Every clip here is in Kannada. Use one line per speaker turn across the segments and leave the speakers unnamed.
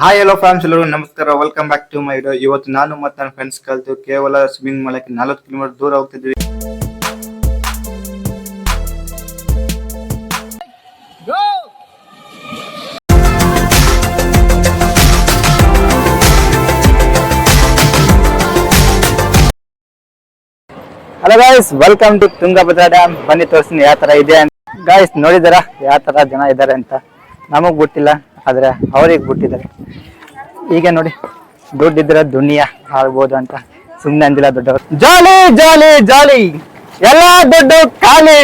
ಹಾಯ್ ಹಲೋ ಫ್ಯಾಮ್ಸ್ ಎಲ್ಲರೂ ನಮಸ್ಕಾರ, welcome back to my video. ಇವತ್ತು ನಾನು ಮತ್ತು ನನ್ನ ಫ್ರೆಂಡ್ಸ್ ಕಲಿತು ಕೇವಲ ಸ್ವಿಮ್ಮಿಂಗ್ ಮಾಡಕ್ಕೆ 40 ಕಿಲೋಮೀಟರ್ ದೂರ ಹೋಗ್ತಿದ್ವಿ. Hello guys, welcome to Tungabhadra dam. ಬನ್ನಿ ತೋರಿಸ್ತೀನಿ ಯಾವ ತರ ಇದೆ ಅಂತ. ಗಾಯ್ಸ್ ನೋಡಿದಾರ ಯಾವ ತರ ಜನ ಇದ್ದಾರೆ ಅಂತ. ನಮಗ್ ಬಿಟ್ಟಿಲ್ಲ, ಆದ್ರೆ ಅವ್ರಿಗೆ ಬಿಟ್ಟಿದ್ದಾರೆ. ಈಗ ನೋಡಿ, ದುಡ್ಡಿದ್ರೆ ದುನಿಯಾ ಆಗ್ಬೋದು ಅಂತ ಸುಮ್ನೆ ಅಂದಿಲ್ಲ ದೊಡ್ಡವರು. ಜಾಲಿ ಜಾಲಿ ಜಾಲಿ, ಎಲ್ಲ ದುಡ್ಡು ಖಾಲಿ.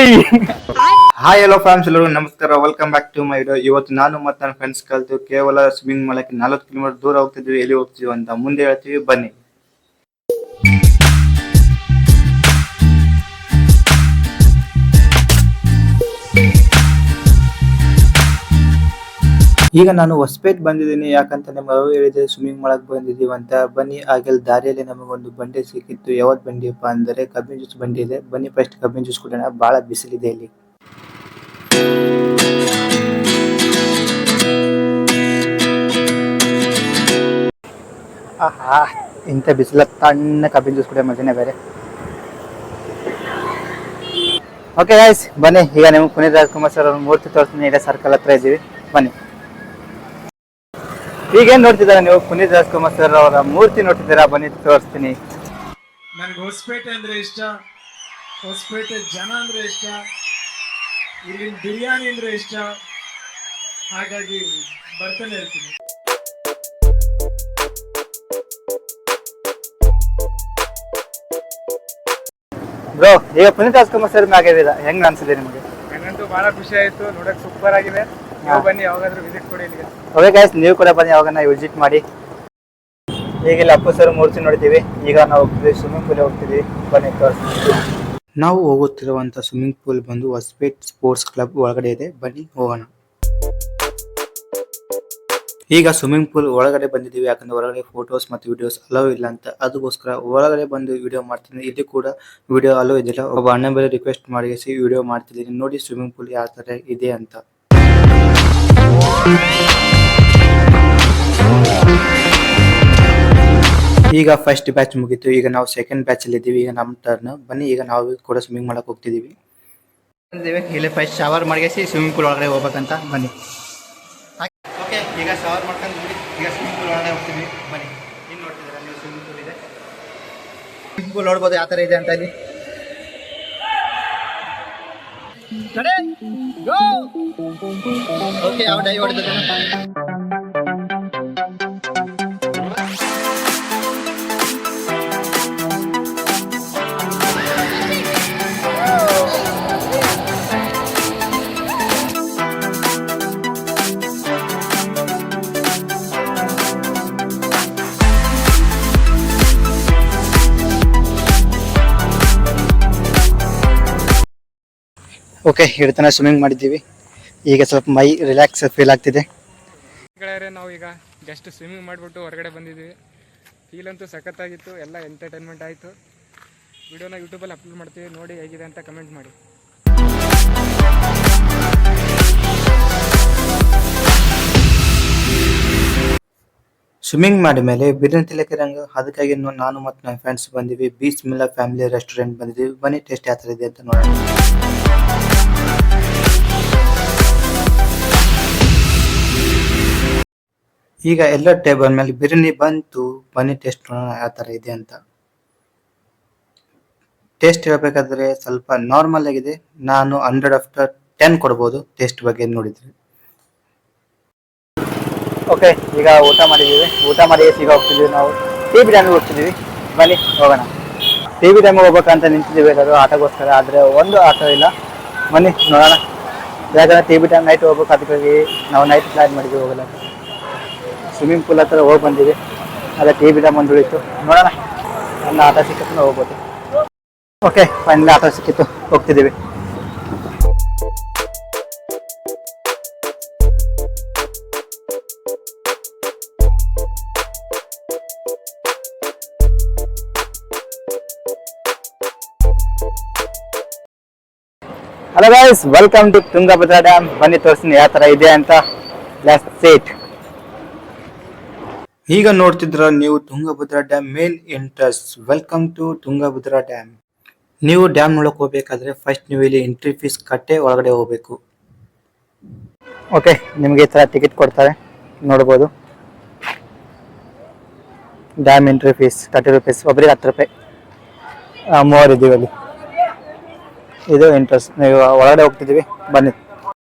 ಹಾಯ್ ಹಲೋ ಫ್ಯಾಮ್ಸ್ ಎಲ್ಲರೂ ನಮಸ್ಕಾರ, welcome back to my video. ಇವತ್ತು ನಾನು ಮತ್ತು ನನ್ನ ಫ್ರೆಂಡ್ಸ್ ಕಲಿತು ಕೇವಲ ಸ್ವಿಮ್ಮಿಂಗ್ ಮಾಡಕ್ಕೆ 40 ಕಿಲೋಮೀಟರ್ ದೂರ ಹೋಗ್ತಿದ್ವಿ. ಎಲ್ಲಿ ಹೋಗ್ತೀವಿ ಅಂತ ಮುಂದೆ ಹೇಳ್ತೀವಿ, ಬನ್ನಿ. ಈಗ ನಾನು ಹೊಸಪೇಟೆ ಬಂದಿದ್ದೀನಿ. ಯಾಕಂತ ನಮ್ಗೆ ಹೇಳಿದ್ರೆ ಸ್ವಿಮ್ಮಿಂಗ್ ಮಾಡಕ್ ಬಂದಿದ್ದೀವಿ ಅಂತ. ಬನ್ನಿ, ಹಾಗೆಲ್ಲ ದಾರಿಯಲ್ಲಿ ನಮಗೊಂದು ಬಂಡಿ ಸಿಕ್ಕಿತ್ತು. ಯಾವತ್ ಬಂಡಿಯಪ್ಪ ಅಂದರೆ ಕಬ್ಬಿನ ಜ್ಯೂಸ್ ಬಂಡಿ ಇದೆ. ಬನ್ನಿ ಫಸ್ಟ್ ಕಬ್ಬಿನ ಜ್ಯೂಸ್ ಕುಡಿಯೋಣ, ಭಾಳ ಬಿಸಿಲಿದೆ ಇಲ್ಲಿ. ಆಹಾ, ಇಂಥ ಬಿಸಿಲ ತಣ್ಣ ಕಬ್ಬಿನ ಜ್ಯೂಸ್ ಕುಡಿಯೋ ಮಜಾನೇ ಬೇರೆ. ಓಕೆ ಗೈಸ್, ಬನ್ನಿ. ಈಗ ನಿಮ್ಗೆ ಪುನೀತ್ ರಾಜ್ಕುಮಾರ್ ಸರ್ ಅವ್ರ ಮೂರ್ತಿ ತೋರಿಸ್ತೀನಿ. ಇಡೇ ಸರ್ಕಲ್ ಹತ್ರ ಇದ್ದೀವಿ, ಬನ್ನಿ. ಈಗೇನ್ ನೋಡ್ತಿದ್ದಾರೆ ನೀವು? ಪುನೀತ್ ರಾಜ್ಕುಮಾರ್ ಸರ್ ಅವರ ಮೂರ್ತಿ ನೋಡ್ತಿದ್ದೀರಾ? ಬನ್ನಿ ತೋರಿಸ್ತೀನಿ.
ನನಗೆ ಹೊಸಪೇಟೆ ಅಂದ್ರೆ ಇಷ್ಟ, ಹೊಸಪೇಟೆ ಜನ ಅಂದ್ರೆ ಇಷ್ಟ, ಇಲ್ಲಿನ ಬಿರಿಯಾನಿ ಅಂದ್ರೆ ಇಷ್ಟ, ಹಾಗಾಗಿ ಬರ್ತಾನೆ ಇರ್ತೀನಿ.
ಬ್ರೋ, ಈಗ ಪುನೀತ್ ರಾಜ್ಕುಮಾರ್ ಸರ್ ಮ್ಯಾಗಿದ್ದೀರಾ, ಹೆಂಗ್ ಅನ್ಸಿದೆ ನಿಮಗೆ?
ನನಗಂತೂ ಬಹಳ ಖುಷಿ ಆಯ್ತು, ನೋಡಕ್ ಸೂಪರ್ ಆಗಿದೆ. ನೀವು ಬನ್ನಿ, ಯಾವಾಗಾದ್ರೂ ವಿಸಿಟ್ ಕೊಡಿ ಇಲ್ಲಿಗೆ.
ಓಕೆ ಗೈಸ್, ನೀವು ಕೂಡ ಬನ್ನಿ, ಯಾವಾಗ ವಿಸಿಟ್ ಮಾಡಿ. ಈಗ ಇಲ್ಲಿ ಅಪ್ಪು ಸರ್ ಮೂರ್ತಿ ನೋಡ್ತೀವಿ. ಈಗ ನಾವು ಹೋಗ್ತೀವಿ ಸ್ವಿಮ್ಮಿಂಗ್ ಪೂಲ್ ಹೋಗ್ತೀವಿ, ಬನ್ನಿ ತೋರಿಸ್ತೀವಿ. ನಾವು ಹೋಗುತ್ತಿರುವಂತ ಸ್ವಿಮ್ಮಿಂಗ್ ಪೂಲ್ ಬಂದು ಹೊಸಪೇಟೆ ಸ್ಪೋರ್ಟ್ಸ್ ಕ್ಲಬ್ ಒಳಗಡೆ ಇದೆ. ಬನ್ನಿ ಹೋಗೋಣ. ಈಗ ಸ್ವಿಮ್ಮಿಂಗ್ ಪೂಲ್ ಒಳಗಡೆ ಬಂದಿದ್ದೀವಿ. ಯಾಕಂದ್ರೆ ಹೊರಗಡೆ ಫೋಟೋಸ್ ಮತ್ತು ವಿಡಿಯೋಸ್ ಅಲೋ ಇಲ್ಲ ಅಂತ, ಅದಕ್ಕೋಸ್ಕರ ಒಳಗಡೆ ಬಂದು ವಿಡಿಯೋ ಮಾಡ್ತೀನಿ. ಇಲ್ಲಿ ಕೂಡ ವಿಡಿಯೋ ಅಲೋ ಇದಿಲ್ಲ. ಒಬ್ಬ ಅಣ್ಣ ಮೇಲೆ ರಿಕ್ವೆಸ್ಟ್ ಮಾಡಿ ವಿಡಿಯೋ ಮಾಡ್ತಿದ್ದೀನಿ. ನೋಡಿ ಸ್ವಿಮ್ಮಿಂಗ್ ಪೂಲ್ ಯಾವ ತರ ಇದೆ ಅಂತ. ಈಗ ಫಸ್ಟ್ ಬ್ಯಾಚ್ ಮುಗೀತು. ಈಗ ನಾವು ಸೆಕೆಂಡ್ ಬ್ಯಾಚ್ ಅಲ್ಲಿ ಇದ್ದೀವಿ. ಈಗ ನಮ್ಮ ಟರ್ನ್. ಬನ್ನಿ, ಈಗ ನಾವು ಕೂಡ ಸ್ವಿಮ್ಮಿಂಗ್ ಮಾಡಕ್ ಹೋಗ್ತಿದೀವಿ. ಇಲ್ಲಿ ಫಸ್ಟ್ ಶವರ್ ಮಾಡಿಸಿ ಸ್ವಿಮ್ಮಿಂಗ್ ಪೂಲ್ ಒಳಗಡೆ ಹೋಗ್ಬೇಕಂತ. ಬನ್ನಿ. ಓಕೆ, ಈಗ ಶವರ್ ಮಾಡ್ಕೊಂಡು ನೋಡಿ, ಈಗ ಸ್ವಿಮ್ಮಿಂಗ್ ಪೂಲ್ ಒಳಗಡೆ ಹೋಗ್ತೀವಿ. ಬನ್ನಿ. ಇನ್ನು ನೋಡ್ತಿದ್ದೀರಾ ನೀವು, ಸ್ವಿಮ್ಮಿಂಗ್ ಪೂಲ್ ಇದೆ. ಸ್ವಿಮ್ಮಿಂಗ್ ಪೂಲ್ ನೋಡ್ಬೋದು ಯಾವ ಥರ ಇದೆ ಅಂತ. ಇಲ್ಲಿ ಓಕೆ, ಯಾವ ಡೈ ಹೊಡೆದ. ಓಕೆ, ಹಿಡ್ತಾನೆ ಸ್ವಿಮ್ಮಿಂಗ್ ಮಾಡಿದ್ದೀವಿ. ಈಗ ಸ್ವಲ್ಪ ಮೈ ರಿಲ್ಯಾಕ್ಸ್ ಫೀಲ್ ಆಗ್ತಿದೆ.
ನಾವು ಈಗ ಜಸ್ಟ್ ಸ್ವಿಮ್ಮಿಂಗ್ ಮಾಡಿಬಿಟ್ಟು ಹೊರಗಡೆ ಬಂದಿದ್ದೀವಿ. ಫೀಲ್ ಅಂತೂ ಸಖತ್ತಾಗಿತ್ತು, ಎಲ್ಲ ಎಂಟರ್ಟೈನ್ಮೆಂಟ್ ಆಯಿತು. ವಿಡಿಯೋನ ಯೂಟ್ಯೂಬಲ್ಲಿ ಅಪ್ಲೋಡ್ ಮಾಡ್ತೀವಿ, ನೋಡಿ ಹೇಗಿದೆ ಅಂತ ಕಮೆಂಟ್ ಮಾಡಿ.
ಸ್ವಿಮ್ಮಿಂಗ್ ಮಾಡಿದ ಮೇಲೆ ಬಿರಿಯಾನಿ ತಿನ್ನಕ್ಕೆ ಅದಕ್ಕಾಗಿ ನಾನು ಮತ್ತು ನನ್ನ ಫ್ರೆಂಡ್ಸ್ ಬಂದಿವಿ. ಬೀಚ್ ಮಿಲ್ಲಾ ಫ್ಯಾಮಿಲಿ ರೆಸ್ಟೋರೆಂಟ್ ಬಂದಿದ್ದೀವಿ. ಬನ್ನಿ ಟೇಸ್ಟ್ ಯಾವ ಥರ ಇದೆ ಅಂತ ನೋಡೋಣ. ಈಗ ಎಲ್ಲ ಟೇಬಲ್ ಮೇಲೆ ಬಿರಿಯಾನಿ ಬಂತು. ಬನ್ನಿ ಟೇಸ್ಟ್ ನೋಡೋಣ ಯಾವ ಥರ ಇದೆ ಅಂತ. ಟೇಸ್ಟ್ ಹೇಳಬೇಕಾದ್ರೆ ಸ್ವಲ್ಪ ನಾರ್ಮಲ್ ಆಗಿದೆ. ನಾನು 100/10 ಕೊಡ್ಬೋದು ಟೇಸ್ಟ್ ಬಗ್ಗೆ ನೋಡಿದ್ರೆ. ಓಕೆ, ಈಗ ಊಟ ಮಾಡಿದ್ದೀವಿ. ಊಟ ಮಾಡಿ ಈಗ ಹೋಗ್ತಿದ್ದೀವಿ. ನಾವು ಟಿ ಬಿ ಡ್ಯಾಮಿಗೆ ಹೋಗ್ತಿದ್ದೀವಿ. ಬನ್ನಿ ಹೋಗೋಣ. ಟಿ ಬಿ ಡ್ಯಾಮಿಗೆ ಹೋಗ್ಬೇಕಂತ ನಿಂತಿದ್ದೀವಿ ಎಲ್ಲರೂ ಆಟೋಗೋಸ್ಕರ. ಆದರೆ ಒಂದು ಆಟೋ ಇಲ್ಲ. ಬನ್ನಿ ನೋಡೋಣ. ಯಾಕಂದರೆ ಟಿ ಬಿ ಡ್ಯಾಮ್ ನೈಟ್ ಹೋಗ್ಬೇಕು, ಅದಕ್ಕಾಗಿ ನಾವು ನೈಟ್ ಪ್ಲ್ಯಾನ್ ಮಾಡಿದ್ವಿ ಹೋಗಲ್ಲ. ಸ್ವಿಮ್ಮಿಂಗ್ ಪೂಲ್ ಹತ್ರ ಹೋಗಿ ಬಂದಿವಿ. ಅದೇ ಟಿ ಬಿ ಡ್ಯಾಮ್ ಒಂದು ಉಳಿತು. ನೋಡೋಣ, ಒಂದು ಆಟೋ ಸಿಕ್ಕಿತ್ತು ಹೋಗ್ಬೋದು. ಓಕೆ, ಫೈನಲಿ ಆಟೋ ಸಿಕ್ಕಿತ್ತು, ಹೋಗ್ತಿದ್ದೀವಿ. Hello guys, welcome to Tungabhadra dam. ಬನ್ನಿ ತೋರಿಸ್ತೀನಿ ಯಾವ ಥರ ಇದೆ ಅಂತ. Let's see it. ಈಗ ನೋಡ್ತಿದ್ರ ನೀವು Tungabhadra dam main entrance. Welcome to Tungabhadra dam. ನೀವು ಡ್ಯಾಮ್ ನೋಡಕ್ ಹೋಗ್ಬೇಕಾದ್ರೆ ಫಸ್ಟ್ ನೀವು ಇಲ್ಲಿ ಎಂಟ್ರಿ ಫೀಸ್ ಕಟ್ಟೆ ಒಳಗಡೆ ಹೋಗ್ಬೇಕು. ಓಕೆ, ನಿಮ್ಗೆ ಈ ತರ ಟಿಕೆಟ್ ಕೊಡ್ತಾರೆ ನೋಡ್ಬೋದು. ಡ್ಯಾಮ್ ಎಂಟ್ರಿ ಫೀಸ್ 30 ರೂಪೀಸ್, ಒಬ್ರಿಗೆ 10 ರೂಪಾಯಿ. ಮೂವರು ಇದ್ದೀವಿ ಅಲ್ಲಿ. ಇದು ಎಂಟ್ರೆನ್ಸ್. ನೀವು ಒಳಗಡೆ ಹೋಗ್ತಿದ್ದೀವಿ, ಬನ್ನಿ.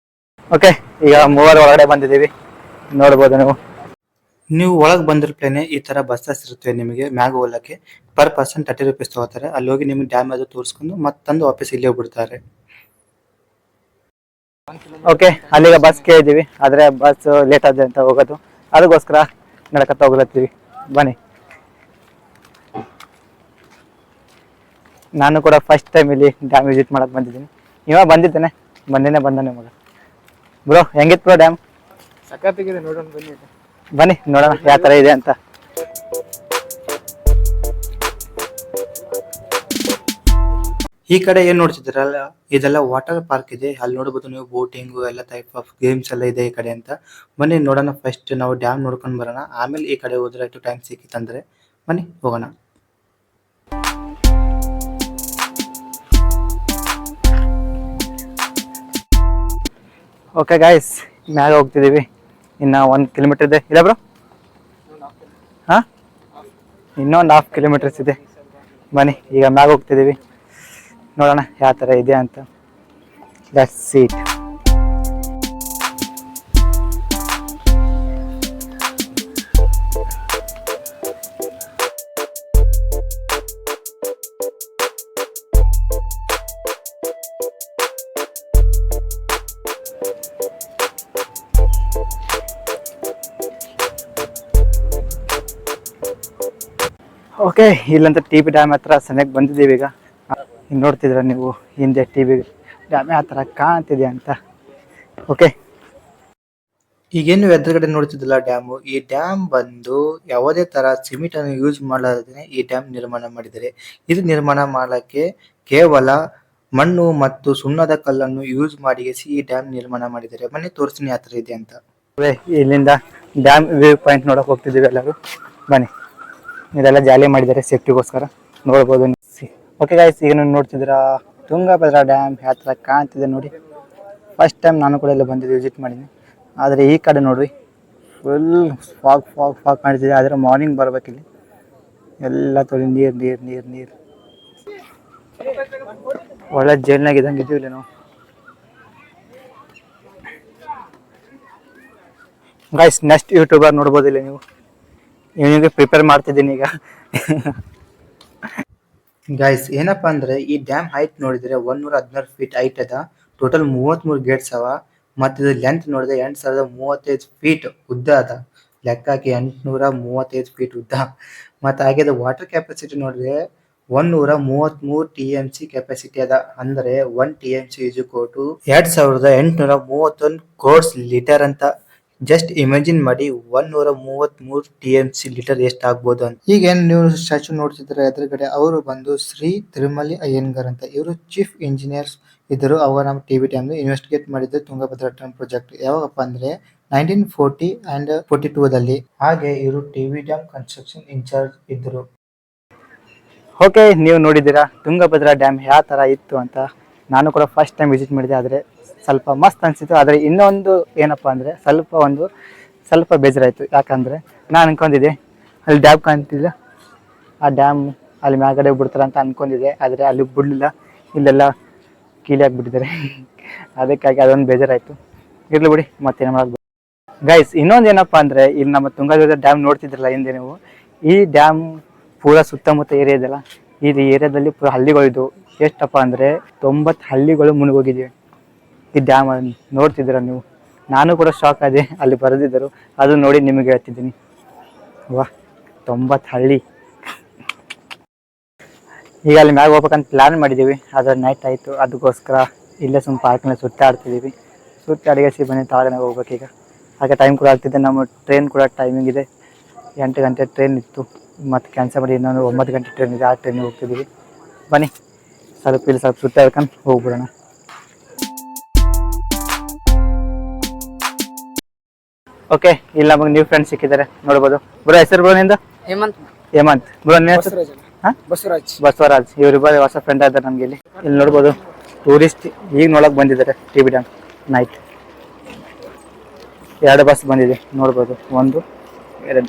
ಓಕೆ, ಈಗ ಮೂವರು ಒಳಗಡೆ ಬಂದಿದ್ದೀವಿ, ನೋಡ್ಬೋದು ನೀವು. ನೀವು ಒಳಗೆ ಬಂದಿರ್ಪ್ಲೇನೆ ಈ ತರ ಬಸ್ಸಸ್ ಇರುತ್ತೆ ನಿಮಗೆ ಮ್ಯಾಗ ಹೋಗಕ್ಕೆ. ಪರ್ ಪರ್ಸನ್ 30 ರೂಪೀಸ್ ತಗೋತಾರೆ. ಅಲ್ಲಿ ಹೋಗಿ ನಿಮ್ಗೆ ಡ್ಯಾಮ್ ಅದು ತೋರಿಸ್ಕೊಂಡು ಮತ್ತೊಂದು ವಾಪಸ್ ಇಲ್ಲೇ ಬಿಡ್ತಾರೆ. ಓಕೆ, ಅಲ್ಲಿಗ ಬಸ್ ಕೇಳಿದ್ದೀವಿ, ಆದ್ರೆ ಬಸ್ ಲೇಟ್ ಆದ ಅಂತ ಹೋಗೋದು, ಅದಕ್ಕೋಸ್ಕರ ನಡ್ಕತ್ತ ಹೋಗ್ಲತ್ತೀವಿ. ಬನ್ನಿ. ನಾನು ಕೂಡ ಫಸ್ಟ್ ಟೈಮ್ ಇಲ್ಲಿ ಡ್ಯಾಮ್ ವಿಸಿಟ್ ಮಾಡಕ್ ಬಂದಿದ್ದೀನಿ. ಇವಾಗ ಬಂದಿದ್ದೇನೆ, ಬಂದಾನೆ ಮಗ. ಬ್ರೋ, ಹೆಂಗಿತ್ತು ಬ್ರೋ ಡ್ಯಾಮ್?
ಸಖತ್ತಾಗಿದೆ, ನೋಡೋಣ ಬನ್ನಿ.
ಬನ್ನಿ ನೋಡೋಣ ಯಾವ ತರ ಇದೆ ಅಂತ. ಈ ಕಡೆ ಏನ್ ನೋಡ್ತಿದ್ದೀರಲ್ಲ, ಇದೆಲ್ಲ ವಾಟರ್ ಪಾರ್ಕ್ ಇದೆ. ಅಲ್ಲಿ ನೋಡಬಹುದು ನೀವು ಬೋಟಿಂಗ್ ಎಲ್ಲ ಟೈಪ್ ಆಫ್ ಗೇಮ್ಸ್ ಎಲ್ಲ ಇದೆ ಈ ಕಡೆ ಅಂತ. ಬನ್ನಿ ನೋಡೋಣ. ಫಸ್ಟ್ ನಾವು ಡ್ಯಾಮ್ ನೋಡ್ಕೊಂಡ್ ಬರೋಣ, ಆಮೇಲೆ ಈ ಕಡೆ ಹೋದ್ರೆ ಆಯ್ತು ಟೈಮ್ ಸಿಕ್ಕಿತ್ತಂದ್ರೆ. ಬನ್ನಿ ಹೋಗೋಣ. ಓಕೆ ಗಾಯ್ಸ್, ಮ್ಯಾಗ ಹೋಗ್ತಿದೀವಿ. ಇನ್ನ 1 ಕಿಲೋಮೀಟರ್ ಇದೆ ಇಲ್ಲ ಬ್ರೋ? ಹಾ, ಇನ್ನೊಂದು 1/2 ಕಿಲೋಮೀಟರ್ಸ್ ಇದೆ. ಬನ್ನಿ ಈಗ ಮ್ಯಾಗ ಹೋಗ್ತಿದೀವಿ, ನೋಡೋಣ ಯಾವ ತರ ಇದೆ ಅಂತ. Let's see it. ಓಕೆ, ಇಲ್ಲಂತ ಟಿ.ಬಿ ಡ್ಯಾಮ್ ಹತ್ರ ಸನಿಯಾಗಿ ಬಂದಿದ್ದೀವಿ. ಈಗ ನೋಡ್ತಿದ್ರ ನೀವು ಹಿಂದೆ ಟಿ.ಬಿ ಡ್ಯಾಮ್ ಯಾವ ಥರ ಕಾಣ್ತಿದೆ ಅಂತ. ಓಕೆ, ಈಗೇನು ಎದುರುಗಡೆ ನೋಡ್ತಿದ್ದಿಲ್ಲ ಡ್ಯಾಮು, ಈ ಡ್ಯಾಮ್ ಬಂದು ಯಾವುದೇ ತರ ಸಿಮೆಂಟ್ ಅನ್ನು ಯೂಸ್ ಮಾಡಲಾರದೆ ಈ ಡ್ಯಾಮ್ ನಿರ್ಮಾಣ ಮಾಡಿದ್ದಾರೆ. ಇದು ನಿರ್ಮಾಣ ಮಾಡಕ್ಕೆ ಕೇವಲ ಮಣ್ಣು ಮತ್ತು ಸುಣ್ಣದ ಕಲ್ಲನ್ನು ಯೂಸ್ ಮಾಡಿ ಈ ಡ್ಯಾಮ್ ನಿರ್ಮಾಣ ಮಾಡಿದ್ದಾರೆ. ಬನ್ನಿ ತೋರಿಸ್ತೀನಿ ಯಾವ ತರ ಇದೆ ಅಂತ. ಇಲ್ಲಿಂದ ಡ್ಯಾಮ್ ವ್ಯೂ ಪಾಯಿಂಟ್ ನೋಡಕ್ ಹೋಗ್ತಿದ್ದೀವಿ ಎಲ್ಲರೂ. ಬನ್ನಿ, ಇದೆಲ್ಲ ಜಾಲಿ ಮಾಡಿದ್ದಾರೆ ಸೇಫ್ಟಿಗೋಸ್ಕರ, ನೋಡ್ಬೋದು. ಓಕೆ ಗೈಸ್, ಈಗ ನೀವು ನೋಡ್ತಿದ್ದೀರಾ ತುಂಗಭದ್ರಾ ಡ್ಯಾಮ್ ಯಾವ ಥರ ಕಾಣ್ತಿದೆ ನೋಡಿ. ಫಸ್ಟ್ ಟೈಮ್ ನಾನು ಕೂಡ ಇಲ್ಲಿ ಬಂದಿದ್ದೆ, ವಿಸಿಟ್ ಮಾಡಿದ್ದೀನಿ. ಆದರೆ ಈ ಕಡೆ ನೋಡ್ರಿ, ಫುಲ್ ಫಾಗ್ ಕಾಣ್ತಿದೆ. ಆದರೆ ಮಾರ್ನಿಂಗ್ ಬರ್ಬೇಕಿಲ್ಲಿ, ಎಲ್ಲ ತೊಳಿ ನೀರು. ಒಳ್ಳೆ ಜೇಲ್ನಾಗ ಇದ್ದಂಗೆ ಇದೀವಿ ಇಲ್ಲಿ ನಾವು. ಗೈಸ್, ನೆಕ್ಸ್ಟ್ ಯೂಟ್ಯೂಬರ್ ನೋಡ್ಬೋದು ಇಲ್ಲಿ ನೀವು. ಇವನಿಗೆ ಪ್ರಿಪೇರ್ ಮಾಡ್ತಿದ್ದೀನಿ ಈಗ. ಗೈಸ್, ಏನಪ್ಪಾ ಅಂದ್ರೆ ಈ ಡ್ಯಾಮ್ ಹೈಟ್ ನೋಡಿದ್ರೆ 116 ಫೀಟ್ ಹೈಟ್ ಅದ. ಟೋಟಲ್ 33 ಗೇಟ್ಸ್ ಅವ. ಮತ್ತೆ ಇದು ಲೆಂತ್ ನೋಡಿದ್ರೆ 8035 ಫೀಟ್ ಉದ್ದ ಅದ. ಲೆಕ್ಕ ಹಾಕಿ 835 ಫೀಟ್ ಉದ್ದ. ಮತ್ತೆ ಹಾಗೆ ವಾಟರ್ ಕೆಪಾಸಿಟಿ ನೋಡಿದ್ರೆ 133 TMC ಕೆಪಾಸಿಟಿ ಅದ. ಅಂದ್ರೆ 1 TMC is equal to 2831 crores litre ಅಂತ. ಜಸ್ಟ್ ಇಮ್ಯಾಜಿನ್ ಮಾಡಿ 133 TMC ಲೀಟರ್ ಎಷ್ಟು ಆಗ್ಬೋದು ಅಂತ. ಈಗ ಏನ್ ನೀವು ಸ್ಟ್ಯಾಚು ನೋಡ್ತಿದ್ರೆ ಎದುರುಗಡೆ, ಅವರು ಬಂದು ಶ್ರೀ ತಿರುಮಲಿ ಅಯ್ಯಂಗಾರ್ ಅಂತ. ಇವರು ಚೀಫ್ ಇಂಜಿನಿಯರ್ಸ್ ಇದ್ದರು. ಅವರು ನಮ್ಮ ಟಿ.ಬಿ ಡ್ಯಾಮ್ ಇನ್ವೆಸ್ಟಿಗೇಟ್ ಮಾಡಿದ್ದು ತುಂಗಭದ್ರಾ ಡ್ಯಾಮ್ ಪ್ರಾಜೆಕ್ಟ್. ಯಾವಾಗಪ್ಪ ಅಂದ್ರೆ 1940 ಅಂಡ್ 42ದಲ್ಲಿ. ಹಾಗೆ ಇವರು ಟಿ.ಬಿ ಡ್ಯಾಮ್ ಕನ್ಸ್ಟ್ರಕ್ಷನ್ ಇನ್ಚಾರ್ಜ್ ಇದ್ದರು. ಓಕೆ, ನೀವು ನೋಡಿದ್ದೀರಾ ತುಂಗಭದ್ರಾ ಡ್ಯಾಮ್ ಯಾವ ತರ ಇತ್ತು ಅಂತ. ನಾನು ಕೂಡ ಫಸ್ಟ್ ಟೈಮ್ ವಿಸಿಟ್ ಮಾಡಿದೆ, ಆದರೆ ಸ್ವಲ್ಪ ಮಸ್ತ್ ಅನಿಸಿತು. ಆದರೆ ಇನ್ನೊಂದು ಏನಪ್ಪ ಅಂದರೆ ಸ್ವಲ್ಪ ಬೇಜಾರಾಯಿತು. ಯಾಕಂದರೆ ನಾನು ಅನ್ಕೊಂಡಿದ್ದೆ ಅಲ್ಲಿ ಡ್ಯಾಮ್ ಕಾಣ್ತಿಲ್ಲ, ಆ ಡ್ಯಾಮ್ ಅಲ್ಲಿ ಮ್ಯಾಗಡೆ ಬಿಡ್ತಾರೆ ಅಂತ ಅನ್ಕೊಂಡಿದ್ದೆ. ಆದರೆ ಅಲ್ಲಿ ಬಿಡಲಿಲ್ಲ, ಇಲ್ಲೆಲ್ಲ ಕೀಲಿ ಆಗಿಬಿಟ್ಟಿದ್ದಾರೆ. ಅದಕ್ಕಾಗಿ ಅದೊಂದು ಬೇಜಾರಾಯಿತು. ಇರಲಿ ಬಿಡಿ, ಮತ್ತೇನು ಮಾಡೋದು. ಗೈಸ್, ಇನ್ನೊಂದು ಏನಪ್ಪ ಅಂದರೆ, ಇಲ್ಲಿ ನಮ್ಮ ತುಂಗಭದ್ರಾ ಡ್ಯಾಮ್ ನೋಡ್ತಿದ್ರಲ್ಲ ಹಿಂದೆ ನೀವು, ಈ ಡ್ಯಾಮ್ ಪೂರ ಸುತ್ತಮುತ್ತ ಏರಿಯಾ ಇದೆಯಲ್ಲ, ಈ ಏರಿಯಾದಲ್ಲಿ ಪೂರ ಹಳ್ಳಿಗಳಿದ್ದು. ಎಷ್ಟಪ್ಪ ಅಂದರೆ 90 ಹಳ್ಳಿಗಳು ಮುಳುಗೋಗಿದ್ದೀವಿ ಈ ಡ್ಯಾಮ್ ನೋಡ್ತಿದ್ದೀರ ನೀವು. ನಾನು ಕೂಡ ಶಾಕ್ ಆದೆ, ಅಲ್ಲಿ ಬರೆದಿದ್ದರು, ಅದು ನೋಡಿ ನಿಮಗೆ ಹೇಳ್ತಿದ್ದೀನಿ. ವಾಹ್, 90 ಹಳ್ಳಿ. ಈಗ ಅಲ್ಲಿ ಮ್ಯಾಗ ಹೋಗ್ಬೇಕಂತ ಪ್ಲ್ಯಾನ್ ಮಾಡಿದ್ದೀವಿ, ಆದರೆ ನೈಟ್ ಆಯಿತು. ಅದಕ್ಕೋಸ್ಕರ ಇಲ್ಲೇ ಪಾರ್ಕ್ನಲ್ಲಿ ಸುತ್ತಾಡ್ತಿದ್ದೀವಿ. ಸುತ್ತಾಡಿಸಿ ಬನ್ನಿ ತಾಳಗನೆ ಹೋಗ್ಬೇಕೀಗ. ಹಾಗೆ ಟೈಮ್ ಕೂಡ ಆಗ್ತಿದೆ. ನಮ್ಮ ಟ್ರೈನ್ ಕೂಡ ಟೈಮಿಂಗ್ ಇದೆ, 8 ಗಂಟೆ ಟ್ರೈನ್ ಇತ್ತು, ಮತ್ತು ಕ್ಯಾನ್ಸಲ್ ಮಾಡಿ ಇನ್ನೊಂದು 9 ಗಂಟೆ ಟ್ರೈನ್ ಇದೆ. ಆ ಟ್ರೈನಿಗೆ ಹೋಗ್ತಿದ್ದೀವಿ. ಬನ್ನಿ, ಸ್ವಲ್ಪ ಸುತ್ತಾಡ್ಕೊಂಡು ಹೋಗ್ಬಿಡೋಣ. ಓಕೆ, ಇಲ್ಲಿ ನಮಗೆ ನ್ಯೂ ಫ್ರೆಂಡ್ಸ್ ಸಿಕ್ಕಿದ್ದಾರೆ ನೋಡ್ಬೋದು. ಬ್ರೋ ಹೆಸರು ಬ್ರೋ ನಿಂದು? ಹೇಮಂತ್. ಬ್ರೋ ನಿಮ್ಮ ಹೆಸರು? ಬಸವರಾಜ್. ಇವರಿಬ್ಬರು ಹೊಸ ಫ್ರೆಂಡ್ ಇದ್ದಾರೆ ನಮ್ಗೆ. ಇಲ್ಲಿ ನೋಡ್ಬೋದು ಟೂರಿಸ್ಟ್ ಈಗ ನೋಡಕ್ ಬಂದಿದ್ದಾರೆ T B dam night. 2 bus ಬಂದಿದೆ ನೋಡ್ಬೋದು, 1 2.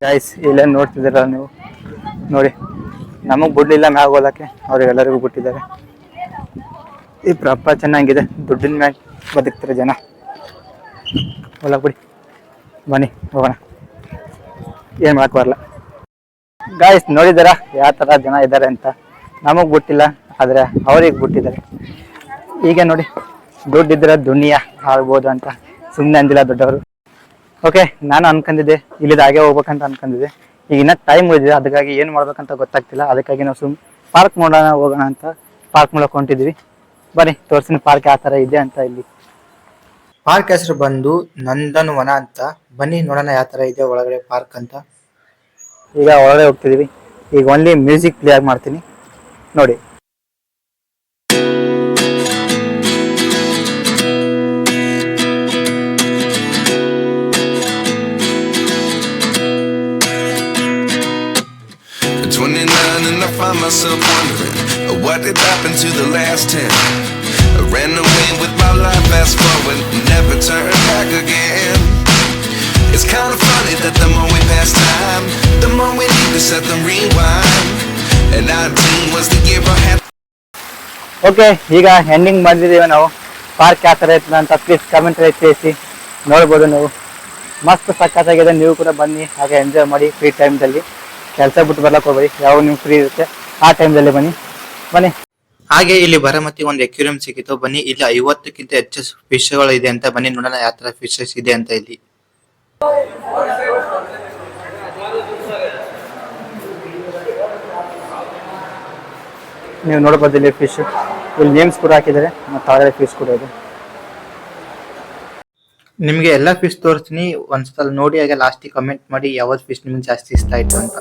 ಗೈಸ್ ಇಲ್ಲೇ ನೋಡ್ತಿದ್ದೀರ ನೀವು, ನೋಡಿ ನಮಗ್ ಬಿಡ್ಲಿಲ್ಲ ಮ್ಯಾಗ ಹೋಗಕ್ಕೆ, ಅವ್ರಿಗೆಲ್ಲರಿಗೂ ಬಿಟ್ಟಿದ್ದಾರೆ. ಈ ಪ್ರಪಂಚ ಚೆನ್ನಾಗಿದೆ, ದುಡ್ಡಿನ ಮ್ಯಾಗ ಬದುಕ್ತಾರೆ ಜನ. ಹೊಲಕ್ ಬಿಡಿ, ಬನ್ನಿ ಹೋಗೋಣ, ಏನ್ ಮಾಡಕ್ ಬರಲ್ಲ. ಗಾಯ್ಸ್ ನೋಡಿದಾರ ಯಾವ ತರ ಜನ ಇದ್ದಾರೆ ಅಂತ. ನಮಗ್ ಬಿಟ್ಟಿಲ್ಲ, ಆದ್ರೆ ಅವ್ರಿಗೆ ಬಿಟ್ಟಿದ್ದಾರೆ. ಈಗ ನೋಡಿ, ದುಡ್ಡಿದ್ರೆ ದುನಿಯಾ ಆಗ್ಬೋದು ಅಂತ ಸುಮ್ಮನೆ ಅಂದಿಲ್ಲ ದೊಡ್ಡವರು. ಓಕೆ, ನಾನು ಅನ್ಕೊಂಡಿದ್ದೆ ಇಲ್ಲಿದ ಹಾಗೆ ಹೋಗ್ಬೇಕಂತ ಅನ್ಕೊಂಡಿದ್ದೆ. ಈಗ ಇನ್ನ ಟೈಮ್ ಉಳಿದಿದೆ, ಅದಕ್ಕಾಗಿ ಏನ್ ಮಾಡ್ಬೇಕಂತ ಗೊತ್ತಾಗ್ತಿಲ್ಲ. ಅದಕ್ಕಾಗಿ ನಾವು ಪಾರ್ಕ್ ಮಾಡೋಣ ಹೋಗೋಣ ಅಂತ ಪಾರ್ಕ್ ಮಾಡಕ್ ಹೊಂಟಿದ್ವಿ. ಬನ್ನಿ ತೋರ್ಸಿನ ಪಾರ್ಕ್ ಯಾವ ತರ ಇದೆ ಅಂತ. ಇಲ್ಲಿ ಪಾರ್ಕ್ ಹೆಸರು ಬಂದು ನಂದನವನ ಅಂತ. ಬನ್ನಿ ನೋಡೋಣ ಯಾವ ತರ ಇದೆ ಒಳಗಡೆ ಪಾರ್ಕ್ ಅಂತ. ಈಗ ಒಳಗಡೆ ಹೋಗ್ತಿದೀವಿ. ಈಗ ಓನ್ಲಿ ಮ್ಯೂಸಿಕ್ ಪ್ಲೇ ಆಗಿ ಮಾಡ್ತೀನಿ ನೋಡಿ.
And I find myself wondering what did happen to the last 10. I ran away with my life, fast forward, never turn back again. It's kind of funny that the more we pass time, the more we need to set them rewind. And 19 was the year I had.
Okay, ಈಗ ಎಂಡಿಂಗ್ ಮಾಡಿದೀವಿ ನಾವು. ಪಾರ್ಕ್ ಯಾವ ಥರ ಇರ್ತದೆ ಅಂತ ಪ್ಲೀಸ್ ಕಮೆಂಟ್ ತಿಳಿಸಿ. ನೋಡ್ಬೋದು ನೀವು, ಮಸ್ತ್ ಸಖತ್ತಾಗಿದೆ. ನೀವು ಕೂಡ ಬನ್ನಿ, ಹಾಗೆ ಎಂಜಾಯ್ ಮಾಡಿ ಫ್ರೀ ಟೈಮ್ದಲ್ಲಿ. ಕೆಲಸ ಬಿಟ್ಟು ಬರ್ಲಕ್ಕೆ ಹೋಗ್ಬೇಡಿ, ಯಾವ ನಿಮ್ಗೆ ಫ್ರೀ ಇರುತ್ತೆ ಆ ಟೈಮ್ದಲ್ಲಿ ಬನ್ನಿ. ಹಾಗೆ ಇಲ್ಲಿ ಬರಮತಿ ಒಂದು ಎಕ್ವೇರಿಯಂ ಸಿಕ್ಕಿತ್ತು. ಬನ್ನಿ, ಇಲ್ಲಿ 50ಕ್ಕಿಂತ ಹೆಚ್ಚು ಫಿಶ್ಗಳು ಇದೆ ಅಂತ. ಬನ್ನಿ ನೋಡೋಣ ಯಾವ ತರ ಫಿಶಸ್ ಇದೆ ಅಂತ. ಇಲ್ಲಿ ನೀವು ನೋಡಬಹುದು, ಇಲ್ಲಿ ಫಿಶ್, ಇಲ್ಲಿ ನೇಮ್ಸ್ ಕೂಡ ಹಾಕಿದ್ದಾರೆ ಮತ್ತು ತಾಳೆ ಫಿಶ್ ಕೂಡ ಇದೆ. ನಿಮ್ಗೆ ಎಲ್ಲ ಫಿಶ್ ತೋರಿಸ್ತೀನಿ, ಒಂದ್ಸಲ ನೋಡಿ, ಹಾಗೆ ಲಾಸ್ಟಿಗೆ ಕಮೆಂಟ್ ಮಾಡಿ ಯಾವ್ದು ಫಿಶ್ ನಿಮ್ಗೆ ಜಾಸ್ತಿ ಇಷ್ಟ ಆಯ್ತು ಅಂತ.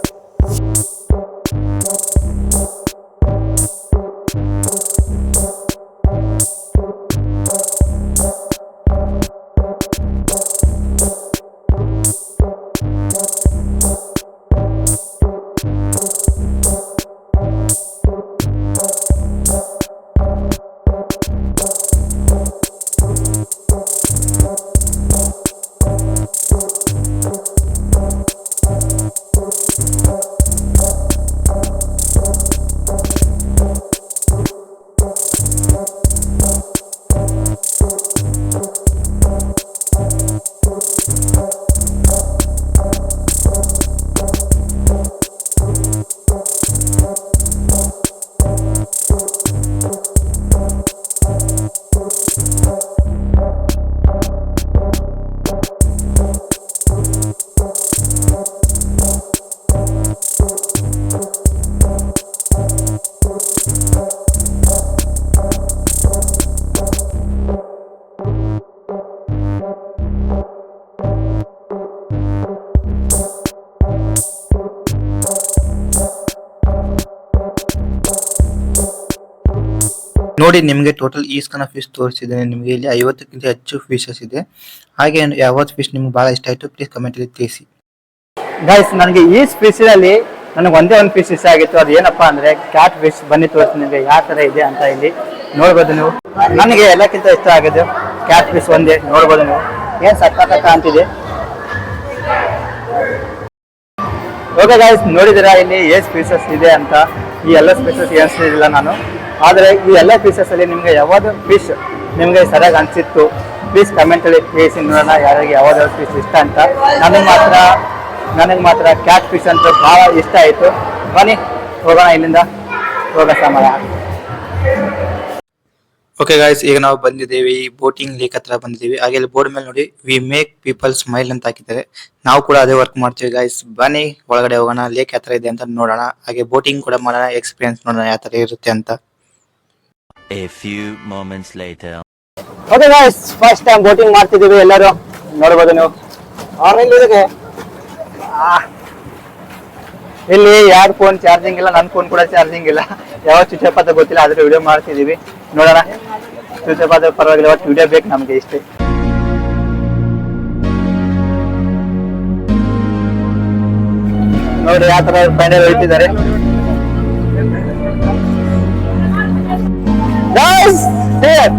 ನೋಡಿ, ನಿಮಗೆ ಟೋಟಲ್ ಈಸ್ಕನ ಫಿಶ್ ತೋರಿಸಿದ್ದೇನೆ. ನಿಮಗೆ ಇಲ್ಲಿ 50ಕ್ಕಿಂತ ಹೆಚ್ಚು ಫಿಶಸ್ ಇದೆ. ಹಾಗೆ ಯಾವ್ದು ಫಿಶ್ ನಿಮ್ಗೆ ಬಹಳ ಇಷ್ಟ ಆಯ್ತು ಪ್ಲೀಸ್ ಕಮೆಂಟ್ ಅಲ್ಲಿ ತಿಳಿಸಿ. ಗೈಸ್, ನನಗೆ ಈ ಫಿಶ್ ಅಲ್ಲಿ ನನಗೆ ಒಂದೇ ಒಂದು ಫಿಶ್ ಇಷ್ಟ ಆಗಿತ್ತು. ಅದು ಏನಪ್ಪಾ ಅಂದ್ರೆ ಕ್ಯಾಟ್ ಫಿಶ್. ಬನ್ನಿ ತೋರಿಸಿ ನಿಮಗೆ ಯಾವ ತರ ಇದೆ ಅಂತ. ಇಲ್ಲಿ ನೋಡ್ಬೋದು ನೀವು, ನನಗೆ ಎಲ್ಲಕ್ಕಿಂತ ಇಷ್ಟ ಆಗಿದೆ ಕ್ಯಾಟ್ ಫಿಶ್ ಒಂದೇ. ನೋಡ್ಬೋದು ನೀವು, ಏನ್ ಸಕ್ಕ ಅಂತಿದೆ. ಓಕೆ ಗೈಸ್, ನೋಡಿದಿರಾ ಇಲ್ಲಿ ಎಷ್ಟು ಫಿಶಸ್ ಇದೆ ಅಂತ. ಈ ಎಲ್ಲ ಫಿಶಸ್ ಎಣಿಸ್ತಿಲ್ಲ ನಾನು, ಆದರೆ ಈ ಎಲ್ಲ ಫಿಶಸ್ ಅಲ್ಲಿ ನಿಮ್ಗೆ ಯಾವ್ದು ಫಿಶ್ ನಿಮ್ಗೆ ಸರಿಯಾಗಿ ಅನ್ಸಿತ್ತು ಪ್ಲೀಸ್ ಕಮೆಂಟ್ ಅಲ್ಲಿ ತಿಳಿಸಿ. ನೋಡೋಣ ಯಾರಿಗೆ ಯಾವ್ದಾದ್ರು ಫಿಶ್ ಇಷ್ಟ ಅಂತ. ನನಗೆ ಮಾತ್ರ ಕ್ಯಾಟ್ ಫಿಶ್ ಅಂತ ಬಹಳ ಇಷ್ಟ ಆಯ್ತು. ಬನ್ನಿ ಹೋಗೋಣ, ಇಲ್ಲಿಂದ ಹೋಗೋ ಸಮಯ. ಓಕೆ ಗಾಯ್ಸ್, ಈಗ ನಾವು ಬಂದಿದ್ದೇವೆ ಈ ಬೋಟಿಂಗ್ ಲೇಕ್ ಹತ್ರ ಬಂದಿದ್ದೀವಿ. ಹಾಗೆ ಇಲ್ಲಿ ಬೋರ್ಡ್ ಮೇಲೆ ನೋಡಿ ವಿ ಮೇಕ್ ಪೀಪಲ್ ಸ್ಮೈಲ್ ಅಂತ ಹಾಕಿದ್ದಾರೆ. ನಾವು ಕೂಡ ಅದೇ ವರ್ಕ್ ಮಾಡ್ತೀವಿ ಗಾಯ್ಸ್. ಬನ್ನಿ ಒಳಗಡೆ ಹೋಗೋಣ, ಲೇಕ್ ಯಾವ ತರ ಇದೆ ಅಂತ ನೋಡೋಣ. ಹಾಗೆ ಬೋಟಿಂಗ್ ಕೂಡ ಮಾಡೋಣ, ಎಕ್ಸ್ಪೀರಿಯನ್ಸ್ ನೋಡೋಣ ಯಾವ ತರ ಇರುತ್ತೆ ಅಂತ.
A few moments later.
Okay guys, first time boating ಮಾಡ್ತಿದ್ದೀವಿ ಎಲ್ಲರೂ. ನೋಡ್ಬೋದು ನೀವು, ಇಲ್ಲಿ 2 ಫೋನ್ ಚಾರ್ಜಿಂಗ್ ಇಲ್ಲ, ನನ್ನ ಫೋನ್ ಕೂಡ ಚಾರ್ಜಿಂಗ್ ಇಲ್ಲ. ಯಾವ ಸ್ವಿಚ್ ಆಫ್ ಅಂತ ಗೊತ್ತಿಲ್ಲ, ಆದ್ರೆ ವಿಡಿಯೋ ಮಾಡ್ತಿದೀವಿ. ನೋಡೋಣ ಫ್ಯೂಚರ್ ಆದ್ರೂ ಪರವಾಗಿಲ್ಲ, ಒಟ್ಟು ವಿಡಿಯೋ ಬೇಕು ನಮ್ಗೆ ಇಷ್ಟೇ. ನೋಡಿ ಯಾವ ತರ ಫೈನಲ್ ಹೊಯ್ತಿದ್ದಾರೆ. Guys, here.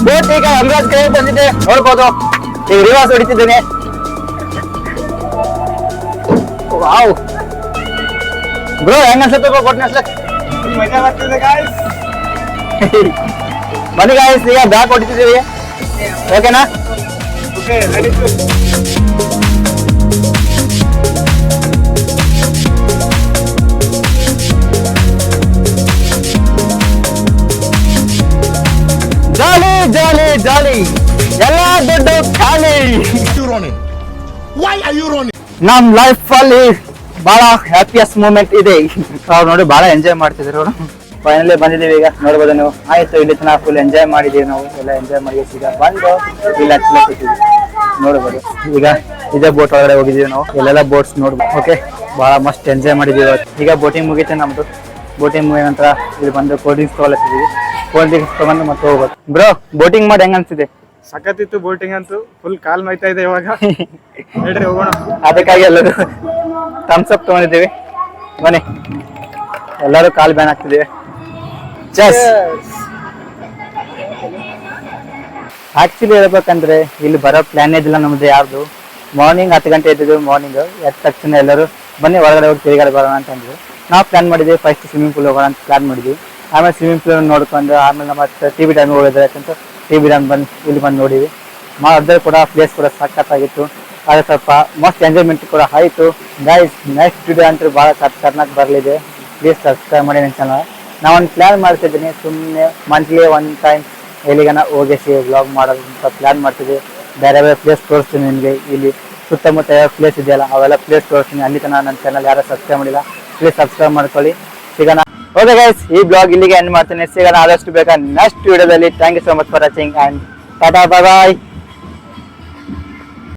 ಬೋಟ್ ಈಗ ಅಮರಾಜ್ ಕೈ ಬಂದಿದೆ ನೋಡ್ಬೋದು. ಈಗ ರಿವರ್ಸ್ ಹೊಡಿತಿದ್ದೇನೆ. ವಾವ್ ಬ್ರೋ, ಹೆಂಗ ಅನ್ಸುತ್ತೆ ಬೋಟ್ ನಡ್ಸಕ್?
ಮಜಾ ಬರ್ತಿದೆ ಗಾಯ್ಸ್.
ಬನ್ನಿ ಗಾಯ್ಸ್, ಈಗ ಬ್ಯಾಕ್ ಹೊಡಿತಿದ್ದೀವಿ. ಓಕೆನಾ?
ಓಕೆ, ನಡೀತು.
ಜಾಲಿ ಜಾಲಿ ಜಾಲಿ, ಎಲ್ಲ ದುಡ್ಡು ಖಾಲಿ. ನಮ್ ಲೈಫ್ ಅಲ್ಲಿ ಬಹಳ ಹ್ಯಾಪಿಯಸ್ಟ್ ಮೂಮೆಂಟ್ ಇದೆ. ಅವ್ರು ನೋಡಿ ಬಹಳ ಎಂಜಾಯ್ ಮಾಡ್ತಿದ್ರು ಅವರು. ಫೈನಲಿ ಬಂದಿದ್ದೀವಿ, ಈಗ ನೋಡ್ಬೋದು ನೀವು. ಆಯ್ತು, ಇಲ್ಲಿ ತನಕ ಫುಲ್ ಎಂಜಾಯ್ ಮಾಡಿದೀವಿ ನಾವು, ಎಲ್ಲ ಎಂಜಾಯ್ ಮಾಡಿ ಈಗ ಬಂದು ಇಲ್ಲಿ ಹಚ್ಚಿದ್ದೀವಿ ನೋಡ್ಬೋದು. ಈಗ ಇದೇ ಬೋಟ್ ಒಳಗಡೆ ಹೋಗಿದ್ದೀವಿ ನಾವು, ಇಲ್ಲೆಲ್ಲ ಬೋಟ್ಸ್ ನೋಡ್ಬೋದು. ಓಕೆ, ಬಹಳ ಮಸ್ತ್ ಎಂಜಾಯ್ ಮಾಡಿದ್ದೀವಿ ಇವತ್ತು. ಈಗ ಬೋಟಿಂಗ್ ಮುಗಿತೆ ನಮ್ದು. ಬೋಟಿಂಗ್ ಮುಗಿದ ನಂತರ ಇಲ್ಲಿ ಬಂದು ಕೋಲ್ಡ್ ಡ್ರಿಂಕ್ಸ್ ತಗೊಳತ್ತಿದ್ದೀವಿ. ಕೋಲ್ಡ್ ಡ್ರಿಂಕ್ಸ್ ತಗೊಂಡು ಮತ್ತೆ ಹೋಗ್ಬೋದು. ಬ್ರೋ, ಬೋಟಿಂಗ್ ಮಾಡಿ ಹೆಂಗ ಅನ್ಸಿದೆ?
ಸಖತ್ತಿತ್ತು ಬೋಟಿಂಗ್ ಅಂತೂ. ಫುಲ್ ಕಾಲ್ ಮೈತಾ ಇದೆ ಇವಾಗ. ಹೇಳ್ರಿ ಹೋಗೋಣ.
ಅದಕ್ಕಾಗಿ ಎಲ್ಲರೂ ಥಮ್ಸ್ ಅಪ್ ತಗೊಂಡಿದ್ದೀವಿ. ಬನ್ನಿ, ಎಲ್ಲರೂ ಕಾಲ್ ಬ್ಯಾನ್ ಆಗ್ತಿದ್ದೀವಿ. ಆಕ್ಚುಲಿ ಹೇಳ್ಬೇಕಂದ್ರೆ ಇಲ್ಲಿ ಬರೋ ಪ್ಲಾನ್ ಇದಿಲ್ಲ ನಮ್ದು ಯಾರ್ದು. ಮಾರ್ನಿಂಗ್ 10 ಗಂಟೆ ಎದ್ದಿದ್ದು. ಮಾರ್ನಿಂಗ್ ಎದ್ದ ತಕ್ಷಣ ಎಲ್ಲರೂ ಬನ್ನಿ ಹೊರಗಡೆ ಹೋಗಿ ತಿರುಗಾಡಿ ಬರೋಣ ಅಂತ ಅಂದ್ರು. ನಾವು ಪ್ಲಾನ್ ಮಾಡಿದ್ವಿ, ಫಸ್ಟ್ ಸ್ವಿಮ್ಮಿಂಗ್ ಪೂಲ್ ಹೋಗೋಣ ಅಂತ ಪ್ಲಾನ್ ಮಾಡಿದ್ವಿ. ಆಮೇಲೆ ಸ್ವಿಮ್ಮಿಂಗ್ ಪೂಲ್ ನೋಡ್ಕೊಂಡು ಆಮೇಲೆ ಮತ್ತೆ ಟಿ ಬಿ ಡ್ಯಾಮ್ ಹೋಗಿದ್ರೆ ಯಾಕಂತ ಟಿ ಬಿ ಡ್ಯಾಮ್ ಬಂದು ಇಲ್ಲಿ ಬಂದು ನೋಡಿವಿ. ಅದ್ರ ಕೂಡ ಪ್ಲೇಸ್ ಕೂಡ ಸಖತ್ತಾಗಿತ್ತು. ಅದು ಸ್ವಲ್ಪ ಮಸ್ತ್ ಎಂಜಾಯ್ಮೆಂಟ್ ಕೂಡ ಆಯಿತು. ಗೈಸ್, ನೆಕ್ಸ್ಟ್ ವಿಡಿಯೋ ಅಂತೂ ಭಾಳ ಖತರ್ನಾಕ್ ಬರಲಿದೆ. ಪ್ಲೀಸ್ ಸಬ್ಸ್ಕ್ರೈಬ್ ಮಾಡಿ ನನ್ನ ಚಾನಲ್. ನಾವೊಂದು ಪ್ಲ್ಯಾನ್ ಮಾಡ್ತಿದ್ದೀನಿ, ಸುಮ್ಮನೆ ಮಂತ್ಲಿ 1 ಟೈಮ್ ಎಲ್ಲಿಗಾನ ಹೋಗಿಸಿ ವ್ಲಾಗ್ ಮಾಡೋದು ಅಂತ ಪ್ಲ್ಯಾನ್ ಮಾಡ್ತಿದ್ವಿ. ಬೇರೆ ಬೇರೆ ಪ್ಲೇಸ್ ತೋರಿಸ್ತೀನಿ ನಿಮಗೆ. ಇಲ್ಲಿ ಸುತ್ತಮುತ್ತ ಯಾವ ಪ್ಲೇಸ್ ಇದೆಯಲ್ಲ ಅವೆಲ್ಲ ಪ್ಲೇಸ್ ತೋರಿಸ್ತೀನಿ. ಅಲ್ಲಿ ತನಕ ನನ್ನ ಚಾನಲ್ ಯಾರು ಸಬ್ಸ್ಕ್ರೈಬ್ ಮಾಡಿಲ್ಲ, ಪ್ಲೀಸ್ ಸಬ್ಸ್ಕ್ರೈಬ್ ಮಾಡ್ಕೊಳ್ಳಿ. ಸಿಗೋಣ. ಓಕೆ ಗೈಸ್, ಈ ಬ್ಲಾಗ್ ಇಲ್ಲಿಗೆ ಎಂಡ್ ಮಾಡ್ತೀನಿ. ಸಿಗೋಣ ಆದಷ್ಟು ಬೇಗ ನೆಕ್ಸ್ಟ್ ವಿಡಿಯೋದಲ್ಲಿ. Thank you so much for watching and tata, bye bye.